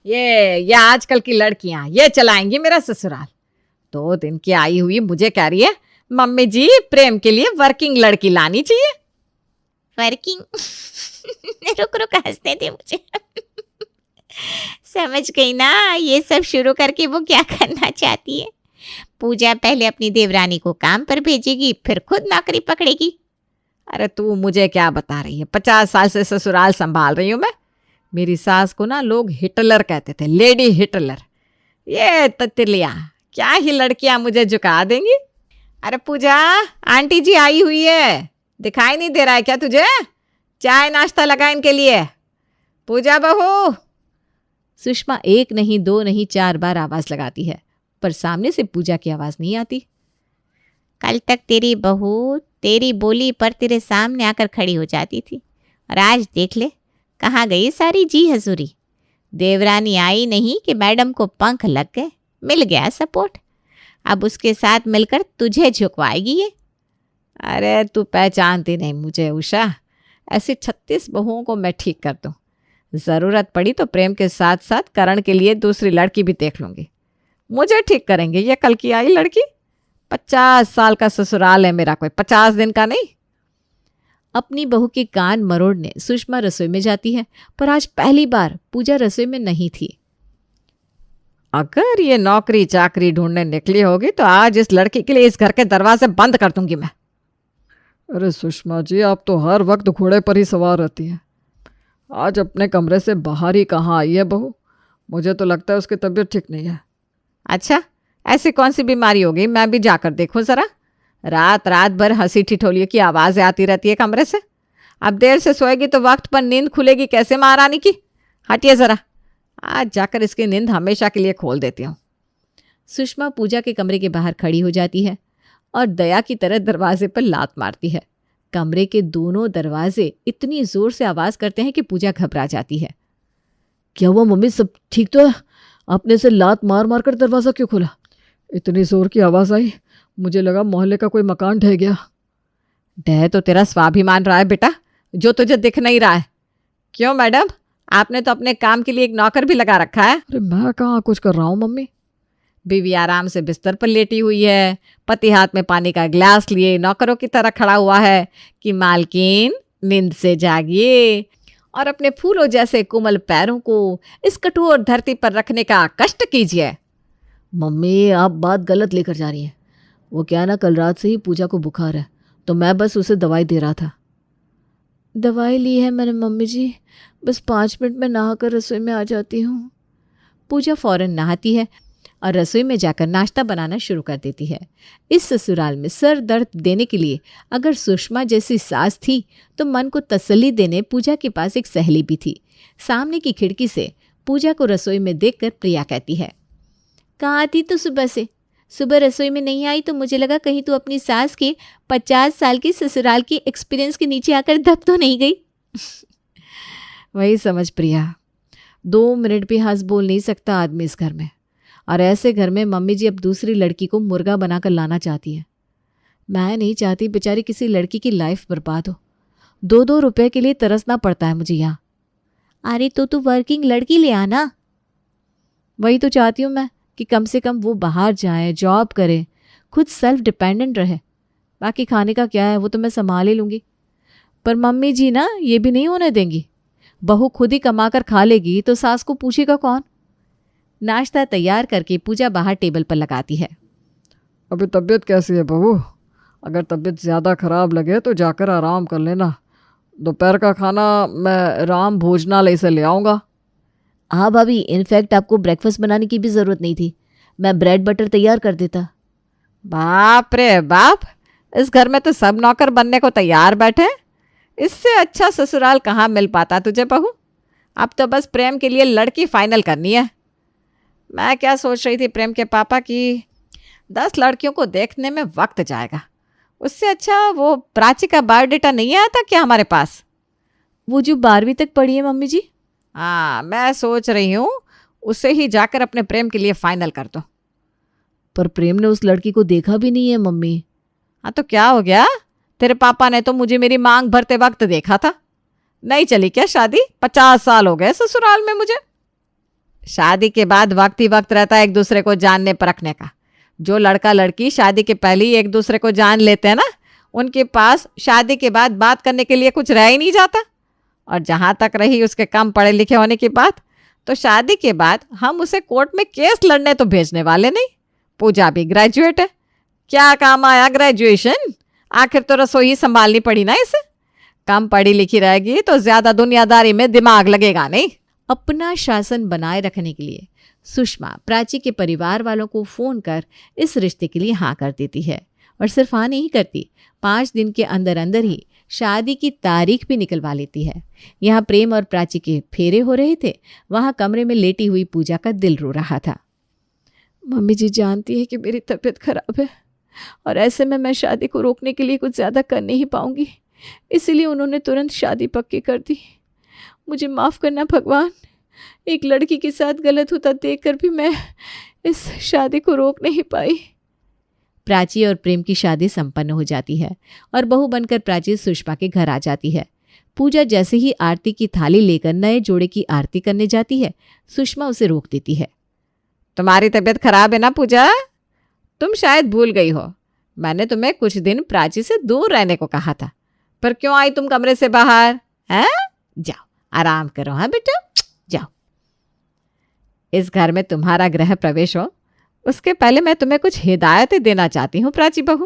ये आजकल की लड़कियां ये चलाएंगी मेरा ससुराल। 2 दिन की आई हुई मुझे कह रही है मम्मी जी प्रेम के लिए वर्किंग लड़की लानी चाहिए। वर्किंग रुक रुक हंसने दे मुझे। समझ गई ना, ये सब शुरू करके वो क्या करना चाहती है। पूजा पहले अपनी देवरानी को काम पर भेजेगी, फिर खुद नौकरी पकड़ेगी। अरे तू मुझे क्या बता रही है, 50 साल से ससुराल संभाल रही हूं मैं। मेरी सास को ना लोग हिटलर कहते थे, लेडी हिटलर। ये तितलियां क्या ही लड़कियां मुझे झुका देंगी। अरे पूजा, आंटी जी आई हुई है, दिखाई नहीं दे रहा है क्या तुझे? चाय नाश्ता लगा इनके लिए। पूजा बहू। सुषमा 1 नहीं 2 नहीं 4 बार आवाज लगाती है, पर सामने से पूजा की आवाज नहीं आती। कल तक तेरी बहू तेरी बोली पर तेरे सामने आकर खड़ी हो जाती थी, और आज देख ले कहाँ गई सारी जी हजूरी। देवरानी आई नहीं कि मैडम को पंख लग गए, मिल गया सपोर्ट। अब उसके साथ मिलकर तुझे झुकवाएगी ये। अरे तू पहचानती नहीं मुझे उषा, ऐसी 36 बहुओं को मैं ठीक कर दूं। ज़रूरत पड़ी तो प्रेम के साथ साथ करण के लिए दूसरी लड़की भी देख लूँगी। मुझे ठीक करेंगे ये कल की आई लड़की। 50 साल का ससुराल है मेरा, कोई 50 दिन का नहीं। अपनी बहू के कान मरोड़ने सुषमा रसोई में जाती है, पर आज पहली बार पूजा रसोई में नहीं थी। अगर ये नौकरी चाकरी ढूंढने निकली होगी तो आज इस लड़की के लिए इस घर के दरवाजे बंद कर दूंगी मैं। अरे सुषमा जी, आप तो हर वक्त घोड़े पर ही सवार रहती हैं। आज अपने कमरे से बाहर ही कहाँ आई है बहू? मुझे तो लगता है उसकी तबीयत ठीक नहीं है। अच्छा, ऐसी कौन सी बीमारी होगी, मैं भी जाकर देखूं जरा। रात रात भर हंसी ठिठोलियों की आवाज़ें आती रहती है कमरे से। अब देर से सोएगी तो वक्त पर नींद खुलेगी कैसे महारानी की? हटिए ज़रा, आज जाकर इसकी नींद हमेशा के लिए खोल देती हूँ। सुषमा पूजा के कमरे के बाहर खड़ी हो जाती है और दया की तरह दरवाजे पर लात मारती है। कमरे के दोनों दरवाजे इतनी जोर से आवाज़ करते हैं कि पूजा घबरा जाती है। क्या हुआ मम्मी, सब ठीक तो है? आपने से लात मार मार कर दरवाज़ा क्यों खोला? इतनी जोर की आवाज़ आई, मुझे लगा मोहल्ले का कोई मकान ढह गया। ढह तो तेरा स्वाभिमान रहा है बेटा, जो तुझे दिख नहीं रहा है। क्यों मैडम, आपने तो अपने काम के लिए एक नौकर भी लगा रखा है। अरे मैं कहाँ कुछ कर रहा हूँ मम्मी। बीवी आराम से बिस्तर पर लेटी हुई है, पति हाथ में पानी का गिलास लिए नौकरों की तरह खड़ा हुआ है कि मालकिन नींद से जागिए और अपने फूलों जैसे कोमल पैरों को इस कठोर धरती पर रखने का कष्ट कीजिए। मम्मी आप बात गलत लेकर जा रही हैं। वो क्या ना, कल रात से ही पूजा को बुखार है, तो मैं बस उसे दवाई दे रहा था। दवाई ली है मैंने मम्मी जी, बस 5 मिनट में नहाकर रसोई में आ जाती हूँ। पूजा फौरन नहाती है और रसोई में जाकर नाश्ता बनाना शुरू कर देती है। इस ससुराल में सर दर्द देने के लिए अगर सुषमा जैसी सास थी तो मन को तसल्ली देने पूजा के पास एक सहेली भी थी। सामने की खिड़की से पूजा को रसोई में देखकर प्रिया कहती है, कहाँ थी तू सुबह से? सुबह रसोई में नहीं आई तो मुझे लगा कहीं तू अपनी सास के 50 साल की ससुराल की एक्सपीरियंस के नीचे आकर दब तो नहीं गई। वही समझ प्रिया, 2 मिनट भी हंस बोल नहीं सकता आदमी इस घर में, और ऐसे घर में मम्मी जी अब दूसरी लड़की को मुर्गा बनाकर लाना चाहती है। मैं नहीं चाहती बेचारी किसी लड़की की लाइफ बर्बाद हो। 2-2 रुपए के लिए तरसना पड़ता है मुझे यहाँ। अरे तो तू वर्किंग लड़की ले आना। वही तो चाहती हूँ मैं कि कम से कम वो बाहर जाए, जॉब करे, खुद सेल्फ डिपेंडेंट रहे। बाकी खाने का क्या है वो तो मैं संभाल ही लूँगी, पर मम्मी जी ना ये भी नहीं होने देंगी। बहू खुद ही कमा कर खा लेगी तो सास को पूछेगा कौन। नाश्ता तैयार करके पूजा बाहर टेबल पर लगाती है। अभी तबीयत कैसी है बहू? अगर तबीयत ज़्यादा ख़राब लगे तो जाकर आराम कर लेना। दोपहर का खाना मैं राम भोजनालय से ले आऊँगा। हाँ भाभी, इनफैक्ट आपको ब्रेकफास्ट बनाने की भी ज़रूरत नहीं थी, मैं ब्रेड बटर तैयार कर देता। बाप रे बाप, इस घर में तो सब नौकर बनने को तैयार बैठे। इससे अच्छा ससुराल कहाँ मिल पाता तुझे बहू। अब तो बस प्रेम के लिए लड़की फाइनल करनी है। मैं क्या सोच रही थी प्रेम के पापा की 10 लड़कियों को देखने में वक्त जाएगा, उससे अच्छा वो प्राची का बायोडेटा नहीं आया था क्या हमारे पास? वो जो 12वीं तक पढ़ी है मम्मी जी। हाँ, मैं सोच रही हूँ उसे ही जाकर अपने प्रेम के लिए फाइनल कर दो। पर प्रेम ने उस लड़की को देखा भी नहीं है मम्मी। हाँ तो क्या हो गया, तेरे पापा ने तो मुझे मेरी मांग भरते वक्त देखा था। नहीं चली क्या शादी? 50 साल हो गए ससुराल में मुझे। शादी के बाद वक्त ही वक्त रहता है एक दूसरे को जानने परखने का। जो लड़का लड़की शादी के पहले ही एक दूसरे को जान लेते हैं ना, उनके पास शादी के बाद बात करने के लिए कुछ रह ही नहीं जाता। और जहाँ तक रही उसके कम पढ़े लिखे होने की बात, तो शादी के बाद हम उसे कोर्ट में केस लड़ने तो भेजने वाले नहीं। पूजा भी ग्रेजुएट है, क्या काम आया ग्रेजुएशन, आखिर तो रसोई ही संभालनी पड़ी ना इसे। कम पढ़ी लिखी रहेगी तो ज्यादा दुनियादारी में दिमाग लगेगा नहीं। अपना शासन बनाए रखने के लिए सुषमा प्राची के परिवार वालों को फ़ोन कर इस रिश्ते के लिए हाँ कर देती है। और सिर्फ हाँ नहीं करती, 5 दिन के अंदर अंदर ही शादी की तारीख भी निकलवा लेती है। यहाँ प्रेम और प्राची के फेरे हो रहे थे, वहाँ कमरे में लेटी हुई पूजा का दिल रो रहा था। मम्मी जी जानती है कि मेरी तबीयत खराब है और ऐसे में मैं शादी को रोकने के लिए कुछ ज़्यादा कर नहीं पाऊंगी, इसीलिए उन्होंने तुरंत शादी पक्की कर दी। मुझे माफ़ करना भगवान, एक लड़की के साथ गलत होता देखकर भी मैं इस शादी को रोक नहीं पाई। प्राची और प्रेम की शादी संपन्न हो जाती है और बहू बनकर प्राची सुषमा के घर आ जाती है। पूजा जैसे ही आरती की थाली लेकर नए जोड़े की आरती करने जाती है, सुषमा उसे रोक देती है। तुम्हारी तबीयत खराब है ना पूजा, तुम शायद भूल गई हो, मैंने तुम्हें कुछ दिन प्राची से दूर रहने को कहा था, पर क्यों आई तुम कमरे से बाहर? हैं? जाओ आराम करो। हाँ बेटा जाओ। इस घर में तुम्हारा गृह प्रवेश हो उसके पहले मैं तुम्हें कुछ हिदायतें देना चाहती हूँ प्राची बहू।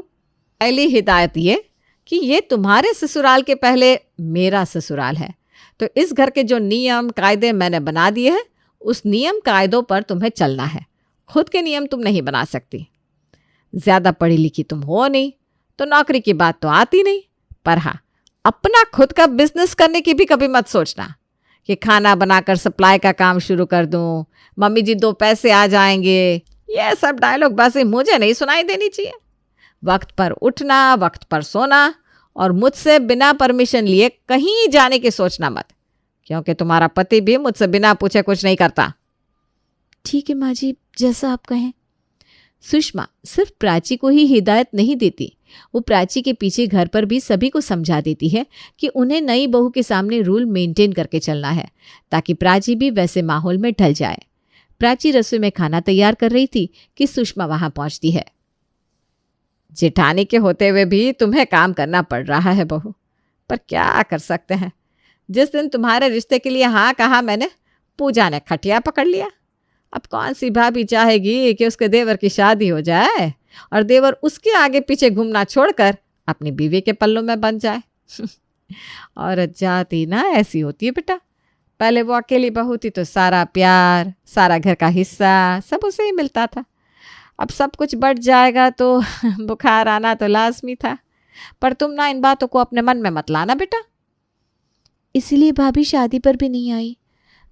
पहली हिदायत ये कि ये तुम्हारे ससुराल के पहले मेरा ससुराल है, तो इस घर के जो नियम कायदे मैंने बना दिए हैं उस नियम कायदों पर तुम्हें चलना है। खुद के नियम तुम नहीं बना सकती। ज़्यादा पढ़ी लिखी तुम हो नहीं तो नौकरी की बात तो आती नहीं, पर हाँ अपना खुद का बिजनेस करने की भी कभी मत सोचना कि खाना बनाकर सप्लाई का काम शुरू कर दूं, मम्मी जी 2 पैसे आ जाएंगे। ये सब डायलॉग बातें मुझे नहीं सुनाई देनी चाहिए। वक्त पर उठना, वक्त पर सोना और मुझसे बिना परमिशन लिए कहीं जाने की सोचना मत, क्योंकि तुम्हारा पति भी मुझसे बिना पूछे कुछ नहीं करता। ठीक है माँ जी, जैसा आप कहें। सुषमा सिर्फ प्राची को ही हिदायत नहीं देती, वो प्राची के पीछे घर पर भी सभी को समझा देती है कि उन्हें नई बहू के सामने रूल मेंटेन करके चलना है, ताकि प्राची भी वैसे माहौल में ढल जाए। प्राची रसोई में खाना तैयार कर रही थी कि सुषमा वहां पहुंचती है। जेठानी के होते हुए भी तुम्हें काम करना पड़ रहा है बहू, पर क्या कर सकते हैं। जिस दिन तुम्हारे रिश्ते के लिए हाँ कहा मैंने, पूजा ने खटिया पकड़ लिया। अब कौन सी भाभी चाहेगी कि उसके देवर की शादी हो जाए और देवर उसके आगे पीछे घूमना छोड़कर अपनी बीवी के पल्लों में बन जाए। औरत जाति ना ऐसी होती है बेटा। पहले वो अकेली बहू थी तो सारा प्यार, सारा घर का हिस्सा सब उसे ही मिलता था। अब सब कुछ बढ़ जाएगा तो बुखार आना तो लाजमी था। पर तुम ना इन बातों को अपने मन में मत लाना बेटा। इसीलिए भाभी शादी पर भी नहीं आई।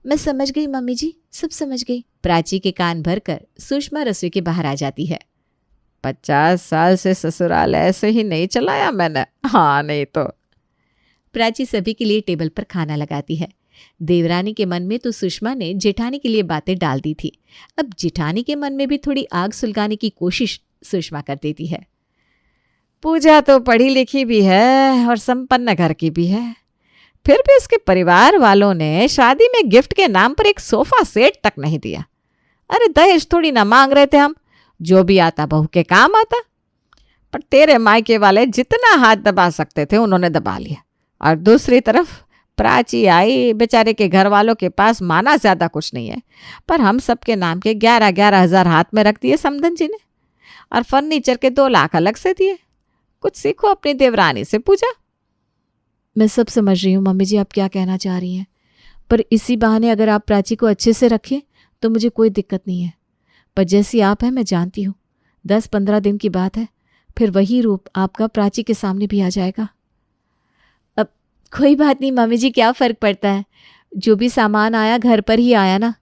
मैं समझ गई मम्मी जी, सब समझ गई। प्राची के कान भरकर सुषमा रसोई के बाहर आ जाती है। 50 साल से ससुराल ऐसे ही नहीं चलाया मैंने, हाँ नहीं तो। प्राची सभी के लिए टेबल पर खाना लगाती है। देवरानी के मन में तो सुषमा ने जेठानी के लिए बातें डाल दी थी, अब जेठानी के मन में भी थोड़ी आग सुलगाने की कोशिश सुषमा कर देती है। पूजा तो पढ़ी लिखी भी है और संपन्न घर की भी है, फिर भी उसके परिवार वालों ने शादी में गिफ्ट के नाम पर एक सोफा सेट तक नहीं दिया। अरे दहेज थोड़ी ना मांग रहे थे हम, जो भी आता बहू के काम आता। पर तेरे मायके वाले जितना हाथ दबा सकते थे उन्होंने दबा लिया। और दूसरी तरफ प्राची आई, बेचारे के घर वालों के पास माना ज्यादा कुछ नहीं है, पर हम सबके नाम के 11-11 हज़ार हाथ में रख दिए समधन जी ने, और फर्नीचर के 2 लाख अलग से दिए। कुछ सीखो अपनी देवरानी से पूजा। मैं सब समझ रही हूँ मम्मी जी आप क्या कहना चाह रही हैं, पर इसी बहाने अगर आप प्राची को अच्छे से रखें तो मुझे कोई दिक्कत नहीं है। पर जैसी आप हैं मैं जानती हूँ, 10-15 दिन की बात है, फिर वही रूप आपका प्राची के सामने भी आ जाएगा। अब कोई बात नहीं मम्मी जी, क्या फ़र्क पड़ता है, जो भी सामान आया घर पर ही आया ना।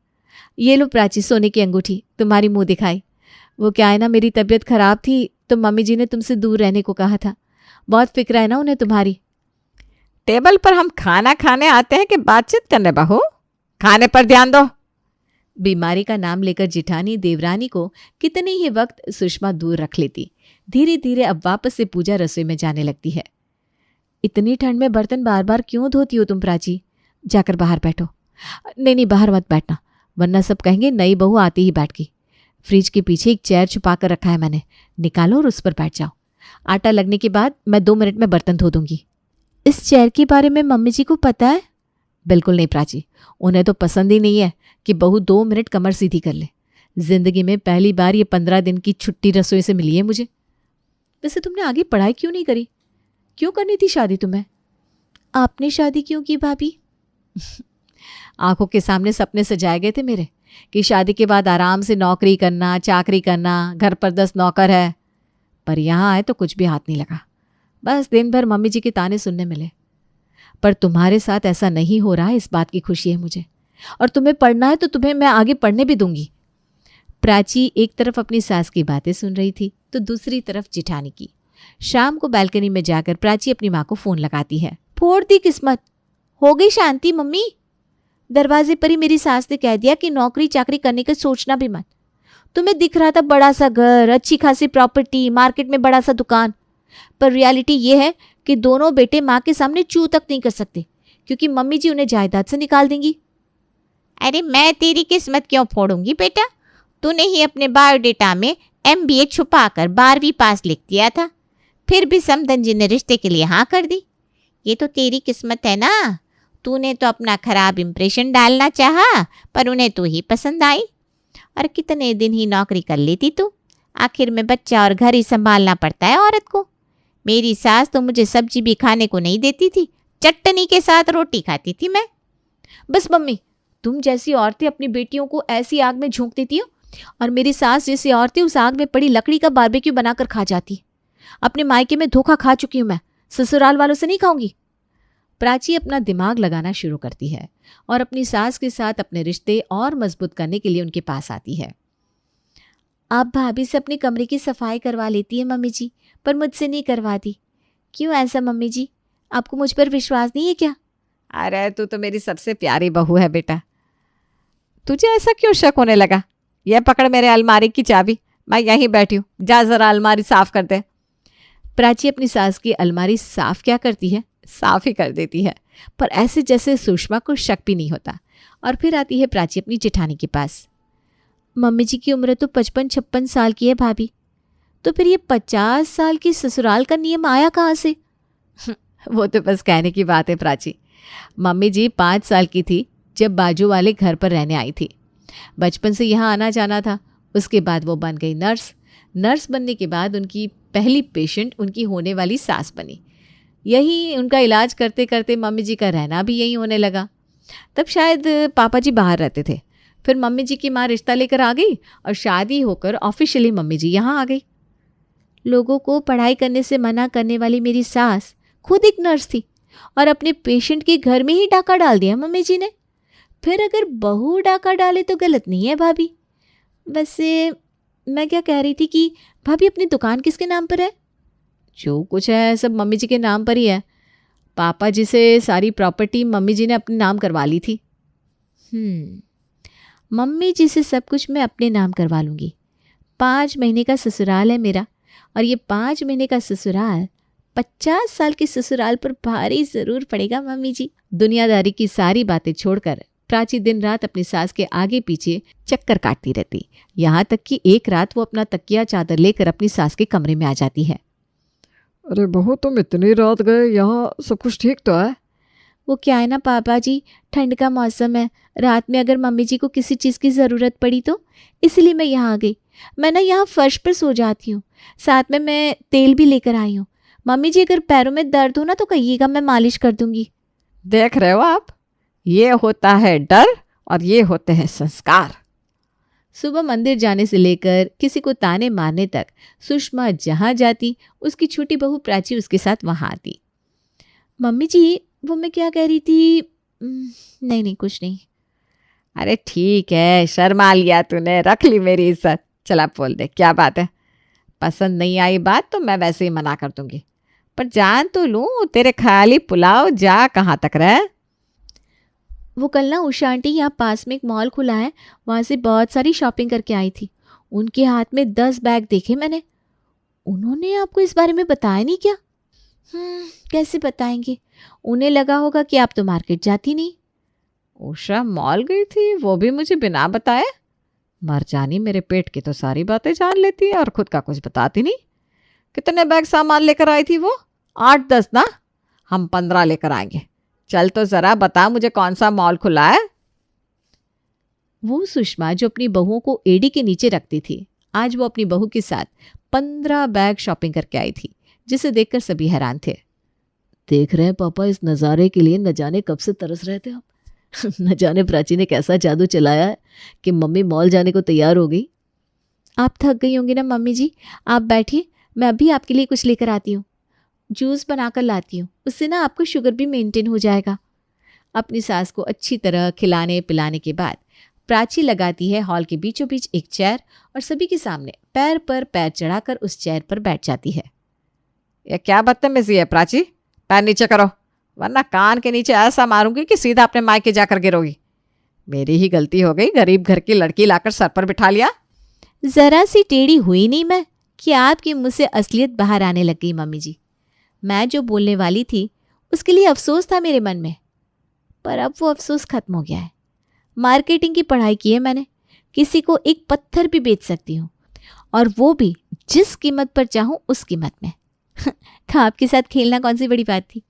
ये लो प्राची, सोने की अंगूठी, तुम्हारी मुँह दिखाई। वो क्या है ना, मेरी तबीयत ख़राब थी तो मम्मी जी ने तुमसे दूर रहने को कहा था। बहुत फिक्र है ना उन्हें तुम्हारी। टेबल पर हम खाना खाने आते हैं कि बातचीत करने बहू? खाने पर ध्यान दो। बीमारी का नाम लेकर जिठानी देवरानी को कितने ही वक्त सुषमा दूर रख लेती। धीरे धीरे अब वापस से पूजा रसोई में जाने लगती है। इतनी ठंड में बर्तन बार बार क्यों धोती हो तुम प्राची? जाकर बाहर बैठो। नहीं नहीं बाहर मत बैठना, वरना सब कहेंगे नई बहू आती ही बैठ गई। फ्रिज के पीछे एक चेयर छुपा कर रखा है मैंने, निकालो और उस पर बैठ जाओ। आटा लगने के बाद मैं 2 मिनट में बर्तन धो दूंगी। इस चेयर के बारे में मम्मी जी को पता है? बिल्कुल नहीं प्राची, उन्हें तो पसंद ही नहीं है कि बहू 2 मिनट कमर सीधी कर ले। जिंदगी में पहली बार ये 15 दिन की छुट्टी रसोई से मिली है मुझे। वैसे तुमने आगे पढ़ाई क्यों नहीं करी? क्यों करनी थी शादी तुम्हें? आपने शादी क्यों की भाभी? आंखों के सामने सपने सजाए गए थे मेरे कि शादी के बाद आराम से नौकरी करना, चाकरी करना, घर पर 10 नौकर है। पर यहाँ आए तो कुछ भी हाथ नहीं लगा। बस दिन भर मम्मी जी के ताने सुनने मिले। पर तुम्हारे साथ ऐसा नहीं हो रहा है, इस बात की खुशी है मुझे। और तुम्हें पढ़ना है तो तुम्हें मैं आगे पढ़ने भी दूंगी। प्राची एक तरफ अपनी सास की बातें सुन रही थी तो दूसरी तरफ जिठानी की। शाम को बालकनी में जाकर प्राची अपनी माँ को फ़ोन लगाती है। फोड़ दी किस्मत, हो गई शांति मम्मी। दरवाजे पर ही मेरी सास ने कह दिया कि नौकरी चाकरी करने का सोचना भी मत। तुम्हें दिख रहा था बड़ा सा घर, अच्छी खासी प्रॉपर्टी, मार्केट में बड़ा सा दुकान, पर रियलिटी ये है कि दोनों बेटे माँ के सामने चू तक नहीं कर सकते क्योंकि मम्मी जी उन्हें जायदाद से निकाल देंगी। अरे मैं तेरी किस्मत क्यों फोड़ूंगी बेटा? तूने ही अपने बायोडेटा में MBA छुपाकर 12वीं पास लिख दिया था, फिर भी समधन जी ने रिश्ते के लिए हाँ कर दी। ये तो तेरी किस्मत है ना। तूने तो अपना खराब इंप्रेशन डालना चाहा, पर उन्हें तू ही पसंद आई। और कितने दिन ही नौकरी कर लेती तू, आखिर में बच्चा और घर ही संभालना पड़ता है औरत को। मेरी सास तो मुझे सब्जी भी खाने को नहीं देती थी, चटनी के साथ रोटी खाती थी मैं। बस मम्मी, तुम जैसी औरतें अपनी बेटियों को ऐसी आग में झोंक देती हो और मेरी सास जैसी औरतें उस आग में पड़ी लकड़ी का बारबेक्यू बनाकर खा जाती। अपने मायके में धोखा खा चुकी हूं मैं, ससुराल वालों से नहीं खाऊंगी। प्राची अपना दिमाग लगाना शुरू करती है और अपनी सास के साथ अपने रिश्ते और मजबूत करने के लिए उनके पास आती है। आप भाभी से अपने कमरे की सफाई करवा लेती है मम्मी जी, पर मुझसे नहीं करवाती। क्यों ऐसा मम्मी जी? आपको मुझ पर विश्वास नहीं है क्या? अरे तू तो मेरी सबसे प्यारी बहू है बेटा, तुझे ऐसा क्यों शक होने लगा? यह पकड़ मेरे अलमारी की चाबी, मैं यहीं बैठी हूँ, जा जरा अलमारी साफ कर दे। प्राची अपनी सास की अलमारी साफ क्या करती है, साफ ही कर देती है, पर ऐसे जैसे सुषमा को शक भी नहीं होता। और फिर आती है प्राची अपनी जेठानी के पास। मम्मी जी की उम्र तो 55-56 साल की है भाभी, तो फिर ये 50 साल की ससुराल का नियम आया कहाँ से? वो तो बस कहने की बात है प्राची। मम्मी जी 5 साल की थी जब बाजू वाले घर पर रहने आई थी। बचपन से यहाँ आना जाना था। उसके बाद वो बन गई नर्स। नर्स बनने के बाद उनकी पहली पेशेंट उनकी होने वाली सास बनी। यही उनका इलाज करते करते मम्मी जी का रहना भी यहीं होने लगा। तब शायद पापा जी बाहर रहते थे। फिर मम्मी जी की माँ रिश्ता लेकर आ गई और शादी होकर ऑफिशियली मम्मी जी यहाँ आ गई। लोगों को पढ़ाई करने से मना करने वाली मेरी सास खुद एक नर्स थी और अपने पेशेंट के घर में ही डाका डाल दिया मम्मी जी ने। फिर अगर बहू डाका डाले तो गलत नहीं है भाभी। वैसे मैं क्या कह रही थी कि भाभी अपनी दुकान किसके नाम पर है? जो कुछ है सब मम्मी जी के नाम पर ही है। पापा जी से सारी प्रॉपर्टी मम्मी जी ने अपने नाम करवा ली थी। मम्मी जी से सब कुछ मैं अपने नाम करवा लूँगी। 5 महीने का ससुराल है मेरा, और ये 5 महीने का ससुराल 50 साल के ससुराल पर भारी ज़रूर पड़ेगा मम्मी जी। दुनियादारी की सारी बातें छोड़कर प्राची दिन रात अपनी सास के आगे पीछे चक्कर काटती रहती। यहाँ तक कि एक रात वो अपना तकिया चादर लेकर अपनी सास के कमरे में आ जाती है। अरे बहू, तुम इतनी रात गए, यहाँ सब कुछ ठीक तो है? वो क्या है ना पापा जी, ठंड का मौसम है, रात में अगर मम्मी जी को किसी चीज़ की ज़रूरत पड़ी तो इसलिए मैं यहाँ आ गई। मैं ना यहाँ फर्श पर सो जाती हूँ, साथ में मैं तेल भी लेकर आई हूँ। मम्मी जी अगर पैरों में दर्द हो ना तो कहिएगा, मैं मालिश कर दूँगी। देख रहे हो आप, ये होता है डर और ये होते हैं संस्कार। सुबह मंदिर जाने से लेकर किसी को ताने मारने तक सुषमा जहाँ जाती उसकी छोटी बहू प्राची उसके साथ वहाँ आती। मम्मी जी वो मैं क्या कह रही थी, नहीं नहीं कुछ नहीं। अरे ठीक है, शर्मा लिया तूने, रख ली मेरी इज्जत। चला बोल दे, क्या बात है? पसंद नहीं आई बात तो मैं वैसे ही मना कर दूंगी, पर जान तो लूँ तेरे ख्याली पुलाव जा कहाँ तक रहे। वो कल ना उषा आंटी यहाँ पास में एक मॉल खुला है, वहाँ से बहुत सारी शॉपिंग करके आई थी। उनके हाथ में 10 बैग देखे मैंने। उन्होंने आपको इस बारे में बताया नहीं क्या? कैसे बताएंगे? उन्हें लगा होगा कि आप तो मार्केट जाती नहीं। उषा मॉल गई थी, वो भी मुझे बिना बताए। मरजानी मेरे पेट की तो सारी बातें जान लेती है और खुद का कुछ बताती नहीं। कितने बैग सामान लेकर आई थी वो? 8-10 ना? हम 15 लेकर आएंगे। चल तो ज़रा बता मुझे कौन सा मॉल खुला है। वो सुषमा जो अपनी बहुओं को एड़ी के नीचे रखती थी, आज वो अपनी बहू के साथ 15 बैग शॉपिंग करके आई थी, जिसे देखकर सभी हैरान थे। देख रहे हैं पापा, इस नज़ारे के लिए न जाने कब से तरस रहे थे आप। न जाने प्राची ने कैसा जादू चलाया है कि मम्मी मॉल जाने को तैयार हो गई। आप थक गई होंगी ना मम्मी जी, आप बैठिए, मैं अभी आपके लिए कुछ लेकर आती हूँ। जूस बनाकर लाती हूँ, उससे ना आपको शुगर भी मेंटेन हो जाएगा। अपनी सास को अच्छी तरह खिलाने पिलाने के बाद प्राची लगाती है हॉल के बीचों बीच एक चेयर और सभी के सामने पैर पर पैर चढ़ाकर उस चेयर पर बैठ जाती है। ये क्या बदतमीजी है प्राची? पैर नीचे करो, वरना कान के नीचे ऐसा मारूंगी कि सीधा अपने मायके जाकर गिरोगी। मेरी ही गलती हो गई, गरीब घर की लड़की लाकर सर पर बिठा लिया। जरा सी टेढ़ी हुई नहीं मैं कि आपके मुंह से असलियत बाहर आने लग गई मम्मी जी। मैं जो बोलने वाली थी उसके लिए अफसोस था मेरे मन में, पर अब वो अफसोस खत्म हो गया है। मार्केटिंग की पढ़ाई की है मैंने, किसी को एक पत्थर भी बेच सकती हूँ, और वो भी जिस कीमत पर चाहूँ उस कीमत में। तो आपके साथ खेलना कौन सी बड़ी बात थी?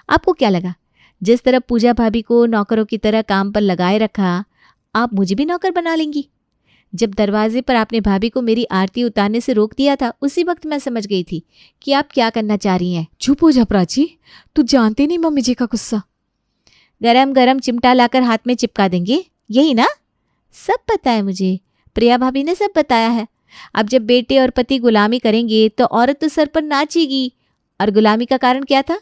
आपको क्या लगा जिस तरह पूजा भाभी को नौकरों की तरह काम पर लगाए रखा, आप मुझे भी नौकर बना लेंगी? जब दरवाजे पर आपने भाभी को मेरी आरती उतारने से रोक दिया था, उसी वक्त मैं समझ गई थी कि आप क्या करना चाह रही हैं। चुप हो जा प्राची, तू जानती नहीं मम्मी जी का गुस्सा। गरम गरम चिमटा लाकर हाथ में चिपका देंगे, यही ना? सब पता है मुझे, प्रिया भाभी ने सब बताया है। अब जब बेटे और पति गुलामी करेंगे तो औरत तो सर पर नाचेगी। और गुलामी का कारण क्या था?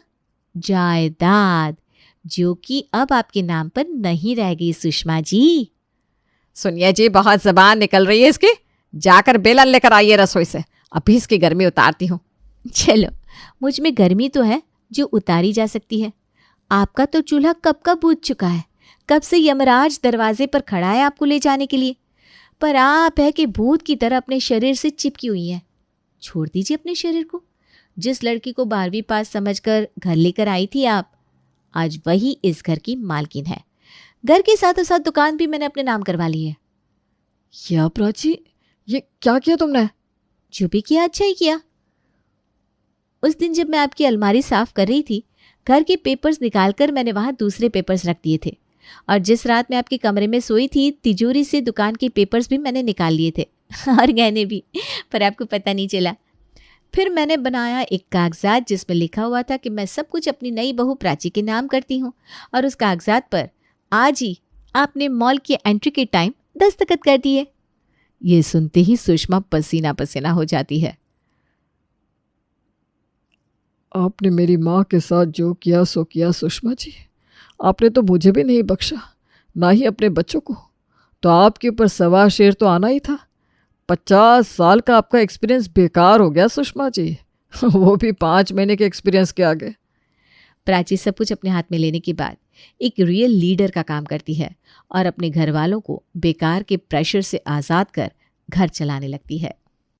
जायदाद, जो कि अब आपके नाम पर नहीं रह गई सुषमा जी। सुनिए जी, बहुत जबान निकल रही है इसकी। जाकर बेलन लेकर आइए रसोई से, अभी इसकी गर्मी उतारती हूँ। चलो, मुझ में गर्मी तो है जो उतारी जा सकती है। आपका तो चूल्हा कब का बुझ चुका है, कब से यमराज दरवाजे पर खड़ा है आपको ले जाने के लिए, पर आप है कि भूत की तरह अपने शरीर से चिपकी हुई है। छोड़ दीजिए अपने शरीर को। जिस लड़की को 12वीं पास समझकर घर लेकर आई थी आप, आज वही इस घर की मालकिन है। घर के साथों साथ दुकान भी मैंने अपने नाम करवा ली है। क्या प्राची, ये क्या किया तुमने? जो भी किया अच्छा ही किया। उस दिन जब मैं आपकी अलमारी साफ कर रही थी, घर के पेपर्स निकालकर मैंने वहाँ दूसरे पेपर्स रख दिए थे, और जिस रात मैं आपके कमरे में सोई थी, तिजोरी से दुकान के पेपर्स भी मैंने निकाल लिए थे और गहने भी, पर आपको पता नहीं चला। फिर मैंने बनाया एक कागजात जिसमें लिखा हुआ था कि मैं सब कुछ अपनी नई बहू प्राची के नाम करती हूँ, और उस कागजात पर आज ही आपने मॉल की एंट्री के टाइम दस्तखत कर दिए। ये सुनते ही सुषमा पसीना पसीना हो जाती है। आपने मेरी माँ के साथ जो किया सो किया सुषमा जी। आपने तो मुझे भी नहीं बख्शा, ना ही अपने बच्चों को। तो आपके ऊपर सवा शेर तो आना ही था। 50 साल का आपका एक्सपीरियंस बेकार हो गया सुषमा जी। वो भी 5 महीने के एक्सपीरियंस के आगे। प्राची सब कुछ अपने हाथ में लेने के बाद एक रियल लीडर का काम करती है और अपने घर वालों को बेकार के प्रेशर से आज़ाद कर घर चलाने लगती है।